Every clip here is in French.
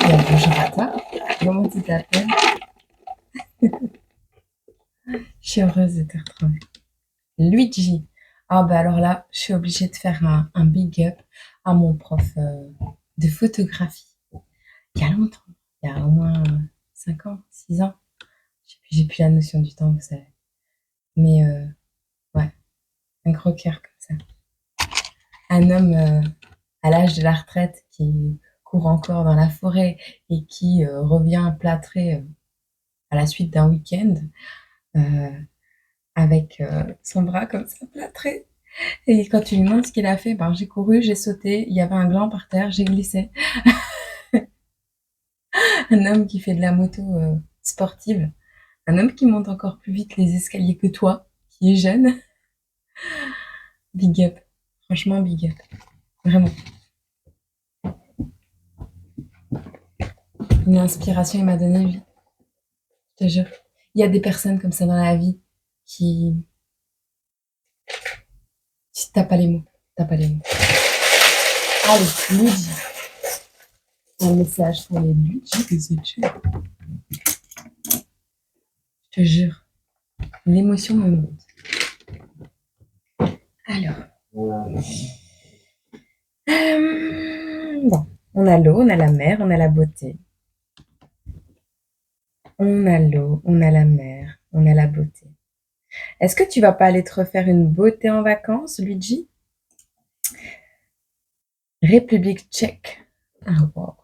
Bien, bonjour à toi. Comment tu t'appelles? Je suis heureuse de te retrouver. Luigi. Ah bah alors là, je suis obligée de faire un big up à mon prof de photographie. Il y a longtemps, il y a au moins 5 ans, 6 ans. J'ai plus la notion du temps, vous savez. Mais ouais, un gros cœur comme ça. Un homme à l'âge de la retraite qui court encore dans la forêt et qui revient plâtré à la suite d'un week-end. Euh, avec son bras comme ça plâtré. Et quand tu lui demandes ce qu'il a fait, ben, j'ai couru, j'ai sauté, il y avait un gland par terre, j'ai glissé. Un homme qui fait de la moto sportive, un homme qui monte encore plus vite les escaliers que toi, qui est jeune. Big up, franchement big up, vraiment. Une inspiration, il m'a donné vie, je te jure. Il y a des personnes comme ça dans la vie qui... T'as pas les mots, t'as pas les mots. Allez, Luigi. Un message pour les Luigi que c'est chill. Je te jure, l'émotion me monte. Alors, bon, on a l'eau, on a la mer, on a la beauté. On a l'eau, on a la mer, on a la beauté. Est-ce que tu vas pas aller te refaire une beauté en vacances, Luigi? République tchèque. Ah, wow.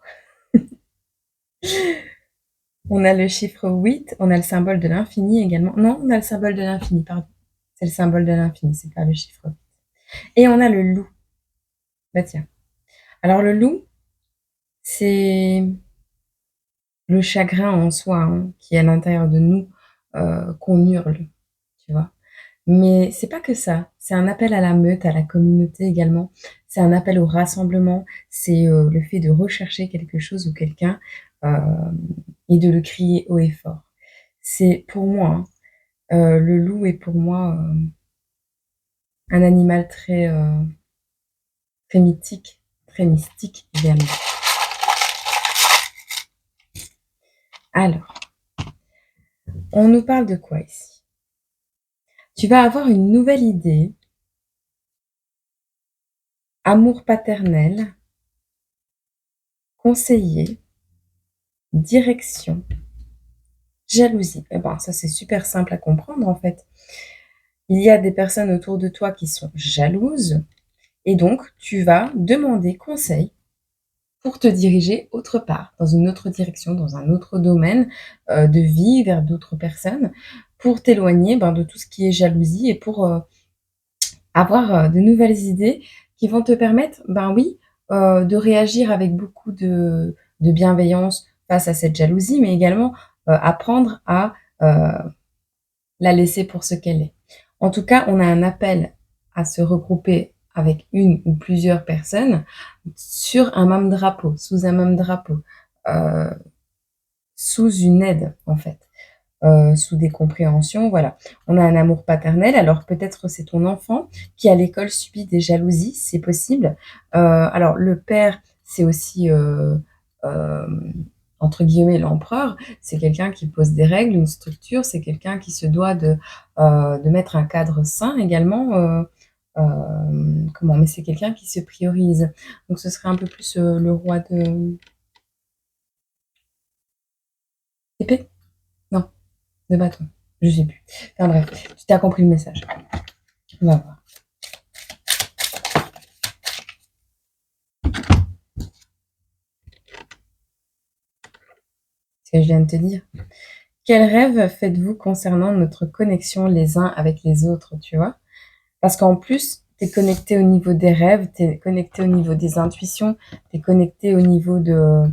On a le chiffre 8, on a le symbole de l'infini également. Non, on a le symbole de l'infini, pardon. C'est le symbole de l'infini, c'est pas le chiffre 8. Et on a le loup. Bah tiens. Alors le loup, c'est le chagrin en soi hein, qui est à l'intérieur de nous, qu'on hurle, tu vois. Mais c'est pas que ça. C'est un appel à la meute, à la communauté également. C'est un appel au rassemblement. C'est le fait de rechercher quelque chose ou quelqu'un euh, et de le crier haut et fort. C'est pour moi, hein, le loup est pour moi un animal très mythique, très mystique également. Alors, on nous parle de quoi ici? Tu vas avoir une nouvelle idée, amour paternel, conseiller, direction, jalousie. Eh ben, ça, c'est super simple à comprendre, en fait. Il y a des personnes autour de toi qui sont jalouses et donc tu vas demander conseil pour te diriger autre part, dans une autre direction, dans un autre domaine de vie, vers d'autres personnes, pour t'éloigner de tout ce qui est jalousie et pour avoir de nouvelles idées qui vont te permettre, oui, de réagir avec beaucoup de bienveillance face à cette jalousie, mais également apprendre à la laisser pour ce qu'elle est. En tout cas, on a un appel à se regrouper avec une ou plusieurs personnes sur un même drapeau, sous un même drapeau, euh, sous une aide en fait, sous des compréhensions, voilà. On a un amour paternel, alors peut-être c'est ton enfant qui à l'école subit des jalousies, c'est possible. Alors le père, c'est aussi euh, entre guillemets l'empereur, c'est quelqu'un qui pose des règles, une structure, c'est quelqu'un qui se doit de mettre un cadre sain également. Comment? Mais c'est quelqu'un qui se priorise. Donc ce serait un peu plus le roi de épée? Non, de bâton. Je sais plus. Enfin bref, tu t'as compris le message. On va voir ce que je viens de te dire. Quel rêve faites-vous concernant notre connexion les uns avec les autres, tu vois? Parce qu'en plus, tu es connecté au niveau des rêves, tu es connecté au niveau des intuitions, tu es connecté au niveau euh,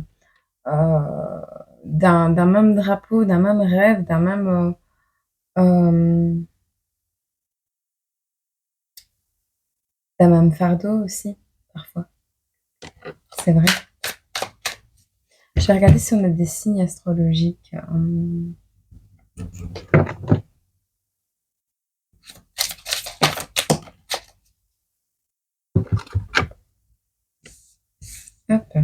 d'un même drapeau, d'un même rêve, euh, d'un même fardeau aussi, parfois. C'est vrai. Je vais regarder si on a des signes astrologiques. Hop.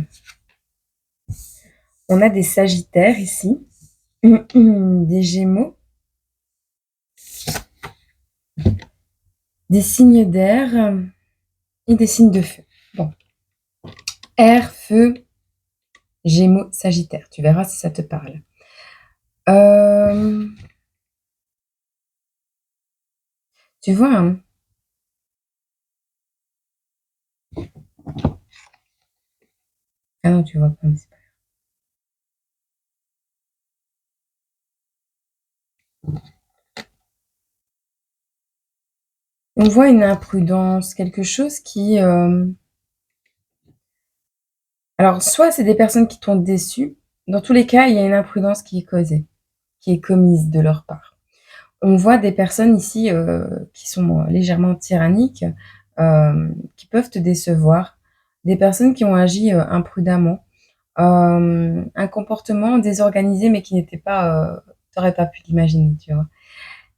On a des Sagittaires ici, des Gémeaux, des signes d'air et des signes de feu. Bon, air, feu, Gémeaux, Sagittaire. Tu verras si ça te parle. Tu vois, hein, ah non, tu vois pas. On voit une imprudence, quelque chose qui... Alors, soit c'est des personnes qui t'ont déçu. Dans tous les cas, il y a une imprudence qui est causée, qui est commise de leur part. On voit des personnes ici qui sont légèrement tyranniques, qui peuvent te décevoir. Des personnes qui ont agi imprudemment. Un comportement désorganisé, mais qui n'était pas... t'aurais pas pu l'imaginer, tu vois.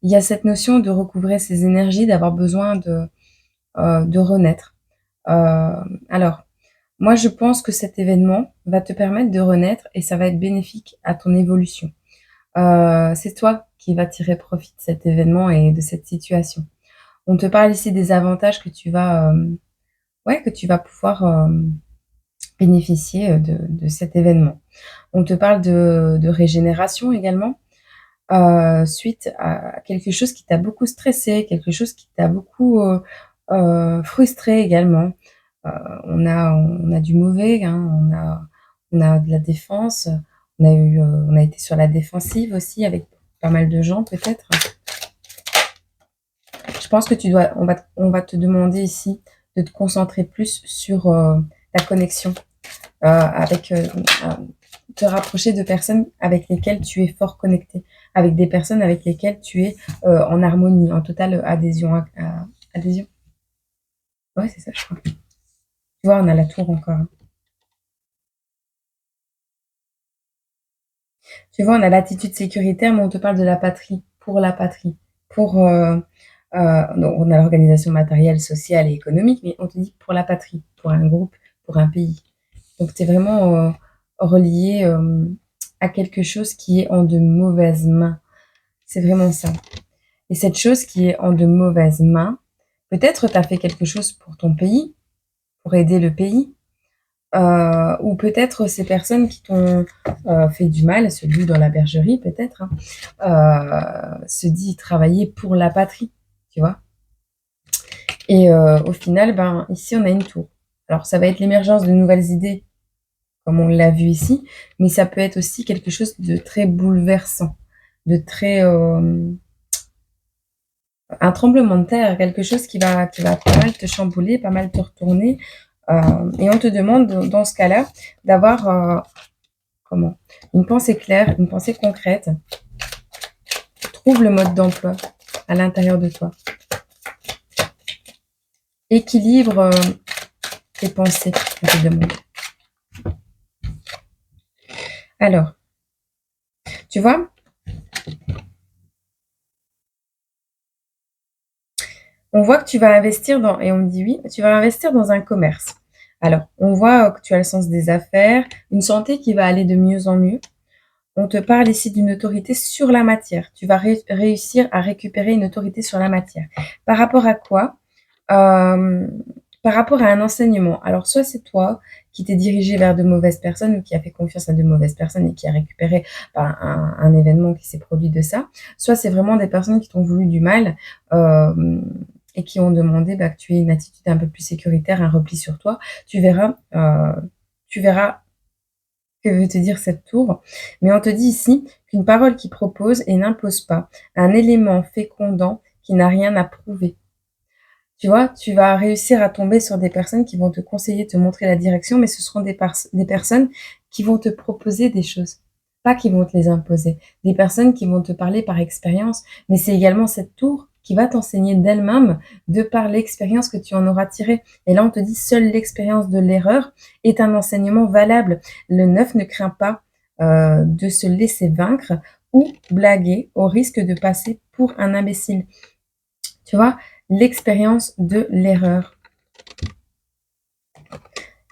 Il y a cette notion de recouvrer ses énergies, d'avoir besoin de renaître. Alors, moi, je pense que cet événement va te permettre de renaître et ça va être bénéfique à ton évolution. C'est toi qui vas tirer profit de cet événement et de cette situation. On te parle ici des avantages que tu vas pouvoir bénéficier de cet événement. On te parle de régénération également, suite à quelque chose qui t'a beaucoup stressé, quelque chose qui t'a beaucoup frustré également. On a du mauvais, hein, on a de la défense, on a été sur la défensive aussi avec pas mal de gens peut-être. Je pense que on va te demander ici de te concentrer plus sur ta connexion, avec te rapprocher de personnes avec lesquelles tu es fort connecté, avec des personnes avec lesquelles tu es en harmonie, en totale adhésion. Adhésion. Ouais, c'est ça, je crois. Tu vois, on a la tour encore, hein. Tu vois, on a l'attitude sécuritaire, mais on te parle de la patrie, pour la patrie, pour... donc on a l'organisation matérielle, sociale et économique, mais on te dit pour la patrie, pour un groupe, pour un pays. Donc, tu es vraiment relié à quelque chose qui est en de mauvaises mains. C'est vraiment ça. Et cette chose qui est en de mauvaises mains, peut-être tu as fait quelque chose pour ton pays, pour aider le pays, ou peut-être ces personnes qui t'ont fait du mal, celui dans la bergerie peut-être, hein, se dit travailler pour la patrie, tu vois. Et au final, ben, ici on a une tour. Alors ça va être l'émergence de nouvelles idées, comme on l'a vu ici, mais ça peut être aussi quelque chose de très bouleversant, de très... un tremblement de terre, quelque chose qui va pas mal te chambouler, pas mal te retourner. Et on te demande, dans ce cas-là, d'avoir comment une pensée claire, une pensée concrète. Trouve le mode d'emploi à l'intérieur de toi. Équilibre tes pensées, on te demande. Alors, tu vois, on voit que tu vas investir dans, et on me dit oui, tu vas investir dans un commerce. Alors, on voit que tu as le sens des affaires, une santé qui va aller de mieux en mieux. On te parle ici d'une autorité sur la matière. Tu vas réussir à récupérer une autorité sur la matière. Par rapport à quoi? Par rapport à un enseignement. Alors, soit c'est toi qui t'es dirigé vers de mauvaises personnes ou qui a fait confiance à de mauvaises personnes et qui a récupéré un événement qui s'est produit de ça. Soit c'est vraiment des personnes qui t'ont voulu du mal et qui ont demandé que tu aies une attitude un peu plus sécuritaire, un repli sur toi. Tu verras que veut te dire cette tour. Mais on te dit ici qu'une parole qui propose et n'impose pas, un élément fécondant qui n'a rien à prouver. Tu vois, tu vas réussir à tomber sur des personnes qui vont te conseiller, te montrer la direction, mais ce seront des personnes qui vont te proposer des choses, pas qui vont te les imposer. Des personnes qui vont te parler par expérience, mais c'est également cette tour qui va t'enseigner d'elle-même de par l'expérience que tu en auras tirée. Et là, on te dit, seule l'expérience de l'erreur est un enseignement valable. Le neuf ne craint pas de se laisser vaincre ou blaguer au risque de passer pour un imbécile. Tu vois, l'expérience de l'erreur.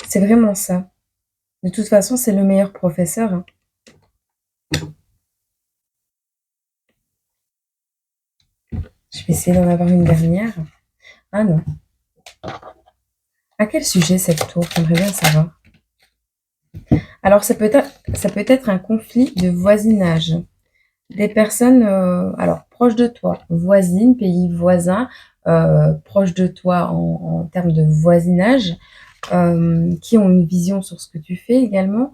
C'est vraiment ça. De toute façon, c'est le meilleur professeur, hein. Je vais essayer d'en avoir une dernière. Ah non. À quel sujet cette tour? J'aimerais bien savoir. Alors, ça peut être un conflit de voisinage. Des personnes, alors proches de toi, voisines, pays voisins, proches de toi en termes de voisinage, qui ont une vision sur ce que tu fais également,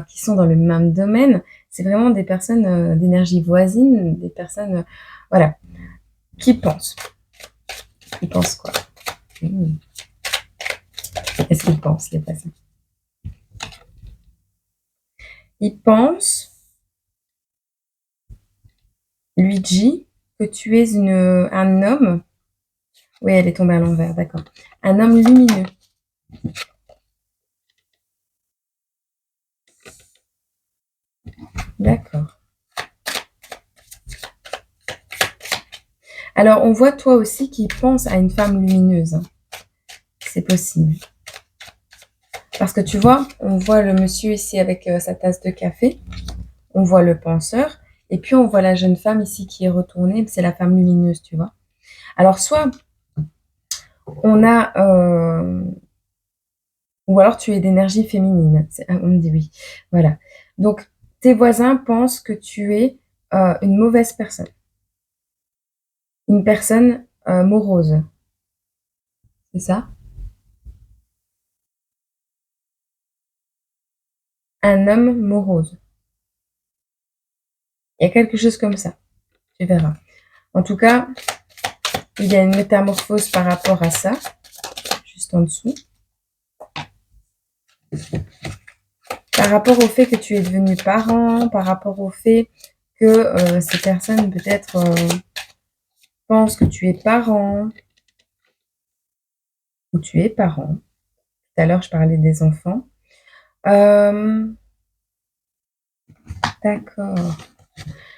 qui sont dans le même domaine. C'est vraiment des personnes d'énergie voisine, des personnes, voilà, qui pensent. Ils pensent quoi? Qu'est-ce qu'ils pensent, les personnes? Ils pensent, Luigi, que tu es un homme. Oui, elle est tombée à l'envers, d'accord. Un homme lumineux. D'accord. Alors, on voit toi aussi qui pense à une femme lumineuse, hein. C'est possible. Parce que tu vois, on voit le monsieur ici avec sa tasse de café, on voit le penseur, et puis on voit la jeune femme ici qui est retournée, c'est la femme lumineuse, tu vois. Alors, soit on a, ou alors tu es d'énergie féminine, on me dit oui, voilà. Donc, tes voisins pensent que tu es une mauvaise personne, une personne morose, c'est ça? Un homme morose. Il y a quelque chose comme ça, tu verras. En tout cas, il y a une métamorphose par rapport à ça, juste en dessous. Par rapport au fait que tu es devenu parent, par rapport au fait que ces personnes peut-être pensent que tu es parent, ou tu es parent. Tout à l'heure, je parlais des enfants. Euh, d'accord.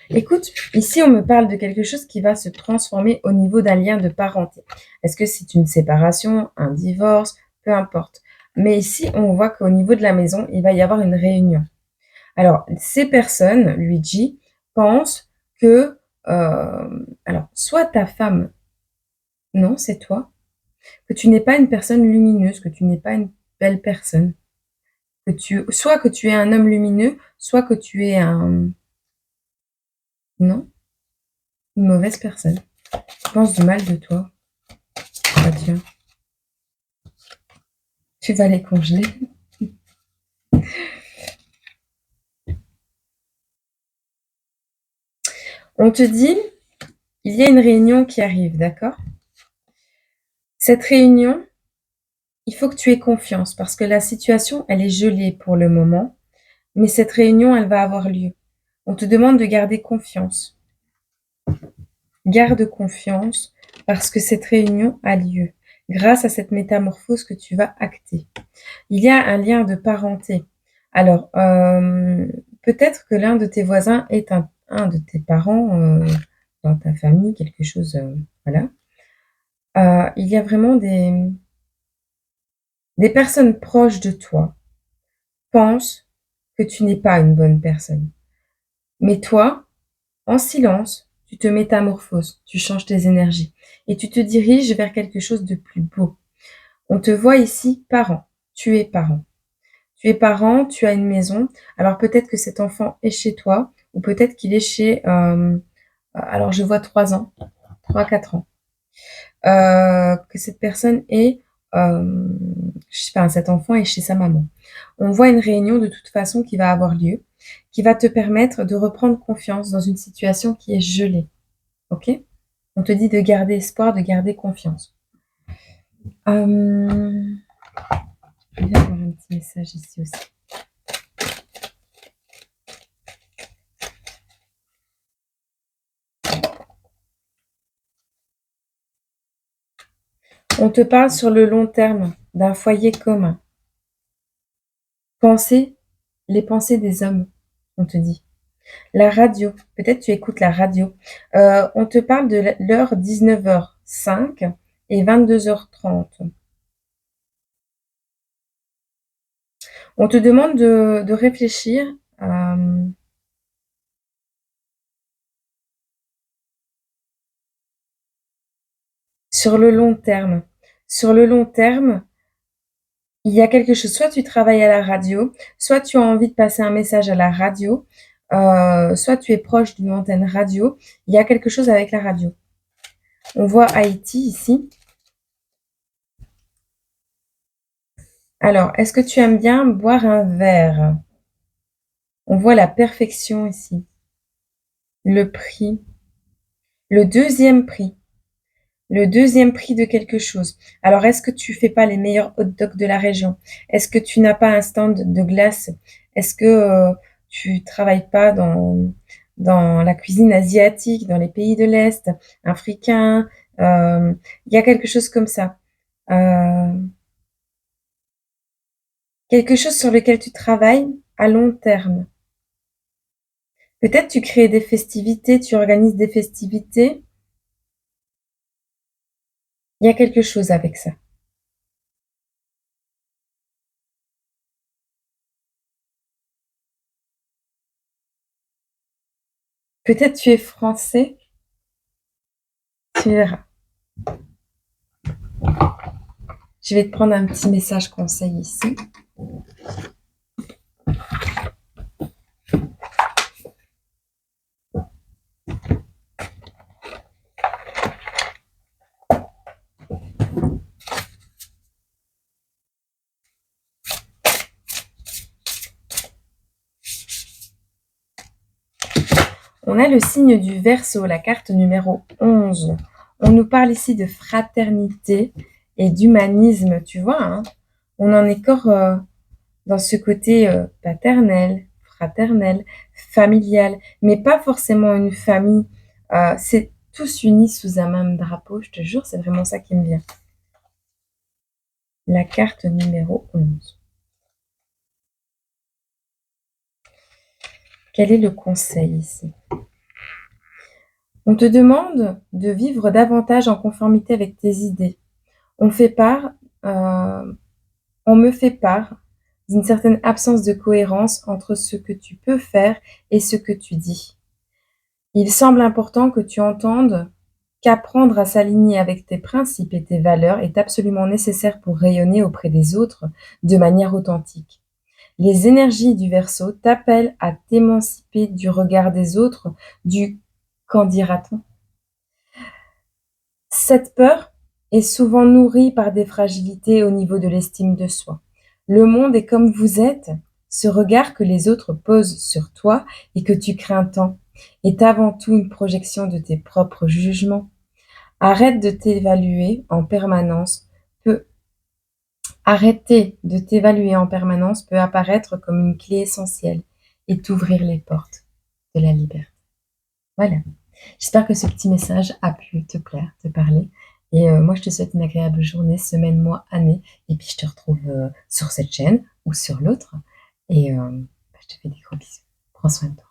Écoute, ici, on me parle de quelque chose qui va se transformer au niveau d'un lien de parenté. Est-ce que c'est une séparation, un divorce, peu importe. Mais ici, on voit qu'au niveau de la maison, il va y avoir une réunion. Alors, ces personnes, Luigi, pensent que, alors, soit ta femme, non, c'est toi, que tu n'es pas une personne lumineuse, que tu n'es pas une belle personne, soit que tu es un homme lumineux, soit que tu es non, une mauvaise personne. Tu penses du mal de toi. Ah tiens, tu vas les congeler. On te dit, il y a une réunion qui arrive, d'accord? Cette réunion, il faut que tu aies confiance parce que la situation, elle est gelée pour le moment, mais cette réunion, elle va avoir lieu. On te demande de garder confiance. Garde confiance parce que cette réunion a lieu grâce à cette métamorphose que tu vas acter. Il y a un lien de parenté. Alors, peut-être que l'un de tes voisins est un de tes parents dans ta famille, quelque chose, voilà. Il y a vraiment des personnes proches de toi pensent que tu n'es pas une bonne personne. Mais toi, en silence, tu te métamorphoses, tu changes tes énergies et tu te diriges vers quelque chose de plus beau. On te voit ici parent. Tu es parent. Tu es parent, tu as une maison. Alors peut-être que cet enfant est chez toi ou peut-être qu'il est chez, alors je vois 3 ans, 3-4 ans. Que cette personne est, enfin cet enfant est chez sa maman. On voit une réunion de toute façon qui va avoir lieu, qui va te permettre de reprendre confiance dans une situation qui est gelée. Ok? On te dit de garder espoir, de garder confiance. Je vais avoir un petit message ici aussi. On te parle sur le long terme d'un foyer commun. Penser les pensées des hommes, on te dit. La radio, peut-être tu écoutes la radio. On te parle de l'heure 19h05 et 22h30. On te demande de réfléchir, hem, sur le long terme. Sur le long terme, il y a quelque chose, soit tu travailles à la radio, soit tu as envie de passer un message à la radio, soit tu es proche d'une antenne radio. Il y a quelque chose avec la radio. On voit Haïti ici. Alors, est-ce que tu aimes bien boire un verre? On voit la perfection ici. Le prix. Le deuxième prix. Le deuxième prix de quelque chose. Alors, est-ce que tu fais pas les meilleurs hot dogs de la région? Est-ce que tu n'as pas un stand de glace? Est-ce que tu travailles pas dans la cuisine asiatique, dans les pays de l'Est, africains? Il y a quelque chose comme ça. Euh, Quelque chose sur lequel tu travailles à long terme. Peut-être tu crées des festivités, tu organises des festivités. Il y a quelque chose avec ça. Peut-être tu es français, tu verras. Je vais te prendre un petit message conseil ici. On a le signe du Verseau, la carte numéro 11. On nous parle ici de fraternité et d'humanisme, tu vois, hein. On en est encore dans ce côté paternel, fraternel, familial, mais pas forcément une famille. C'est tous unis sous un même drapeau, je te jure, c'est vraiment ça qui me vient. La carte numéro 11. Quel est le conseil ici? On te demande de vivre davantage en conformité avec tes idées. On fait part, euh, on me fait part d'une certaine absence de cohérence entre ce que tu peux faire et ce que tu dis. Il semble important que tu entendes qu'apprendre à s'aligner avec tes principes et tes valeurs est absolument nécessaire pour rayonner auprès des autres de manière authentique. Les énergies du Verseau t'appellent à t'émanciper du regard des autres, du qu'en dira-t-on. Cette peur est souvent nourrie par des fragilités au niveau de l'estime de soi. Le monde est comme vous êtes, ce regard que les autres posent sur toi et que tu crains tant, est avant tout une projection de tes propres jugements. Arrête de t'évaluer en permanence peut Arrêter de t'évaluer en permanence peut apparaître comme une clé essentielle et t'ouvrir les portes de la liberté. Voilà. J'espère que ce petit message a pu te plaire, te parler. Et moi, je te souhaite une agréable journée, semaine, mois, année. Et puis, je te retrouve sur cette chaîne ou sur l'autre. Et je te fais des gros bisous. Prends soin de toi.